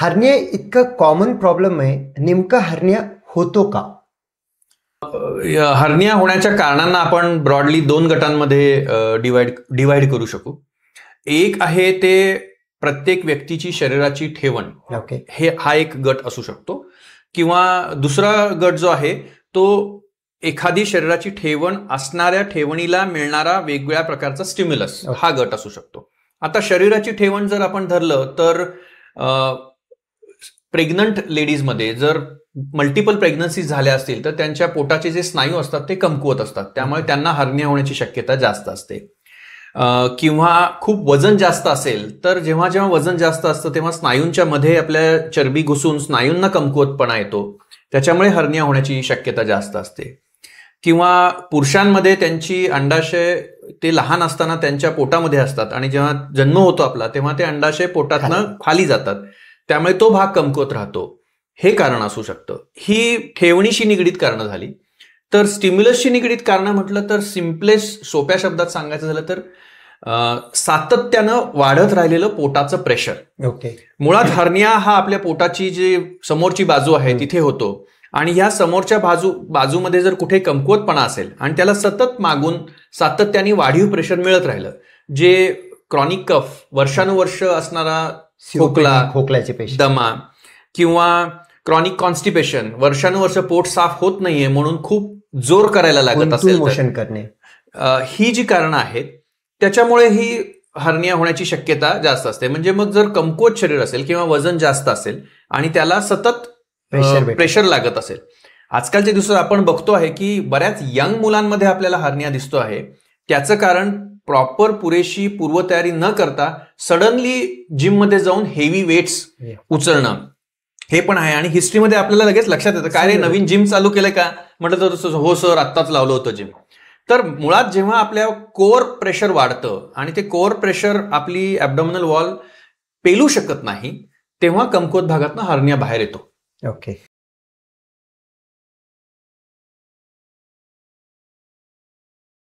Hernia इतकं common problem आहे, नेमका हर्निया होतो का? हर्निया होण्याच्या कारणांना आपण ब्रॉडली 2 गटांमध्ये डिवाइड करू शकू. एक आहे ते प्रत्येक व्यक्तीची शरीराची ठेवण, हा एक गट असू शकतो. किंवा दुसरा गट जो आहे तो एखादी शरीराची ठेवण असणाऱ्या ठेवणीला मिळणारा वेगवेगळ्या प्रकारचा स्टिम्युलस, हा गट असू शकतो. आता शरीराची ठेवण जर आपण धरलं तर प्रेग्नंट लेडीजमध्ये जर मल्टिपल प्रेग्नन्सीज झाल्या असतील तर त्यांच्या पोटाचे जे स्नायू असतात ते कमकुवत असतात, त्यामुळे त्यांना हर्निया होण्याची शक्यता जास्त असते. किंवा खूप वजन जास्त असेल तर जेव्हा जेव्हा वजन जास्त असतं तेव्हा स्नायूंच्या मध्ये आपल्या चरबी घुसून स्नायूंना कमकुवतपणा येतो, त्याच्यामुळे हर्निया होण्याची शक्यता जास्त असते. किंवा पुरुषांमध्ये त्यांची अंडाशय ते लहान असताना त्यांच्या पोटामध्ये असतात आणि जेव्हा जन्म होतो आपला तेव्हा ते अंडाशय पोटातनं खाली जातात, त्यामुळे तो भाग कमकुवत राहतो. हे कारण असू शकतं. ही ठेवणीशी निगडीत कारणं झाली. तर स्टिम्युलसशी निगडीत कारणं म्हटलं तर सिम्पलेस्ट सोप्या शब्दात सांगायचं झालं तर सातत्यानं वाढत राहिलेलं पोटाचं प्रेशर. मुळात हर्निया हा आपल्या पोटाची जी समोरची बाजू आहे तिथे होतो आणि ह्या समोरच्या बाजूमध्ये जर कुठे कमकुवतपणा असेल आणि त्याला सतत मागून सातत्याने वाढीव प्रेशर मिळत राहिलं, जे क्रॉनिक कफ, वर्षानुवर्ष असणारा खोकल्याचे पेशंट, दमा किंवा क्रॉनिक कॉन्स्टिपेशन, वर्षानुवर्ष पोट साफ होत नाहीये म्हणून खूप जोर करायला लागत असेल, मोशन करणे, ही जी कारणं आहेत त्याच्यामुळे ही हर्निया होण्याची शक्यता जास्त असते. म्हणजे मग जर कमकुवत शरीर असेल किंवा वजन जास्त असेल आणि त्याला सतत प्रेशर लागत असेल. आजकालच्या दिवसात आपण बघतो आहे की बऱ्याच यंग मुलांमध्ये आपल्याला हर्निया दिसतो आहे. त्याचं कारण प्रॉपर पुरेशी पूर्वतयारी न करता सडनली जिममध्ये जाऊन हेवी वेट्स उचलणं हे पण आहे. आणि हिस्ट्रीमध्ये आपल्याला लगेच लक्षात येतं, काय रे नवीन जिम चालू केलंय का? म्हटलं तर हो सर, आत्ताच लावलं होतं जिम. तर मुळात जेव्हा आपल्या कोअर प्रेशर वाढतं आणि ते कोअर प्रेशर आपली ॲब्डोमिनल वॉल पेलू शकत नाही, तेव्हा कमकुवत भागातनं हर्निया बाहेर येतो. ओके.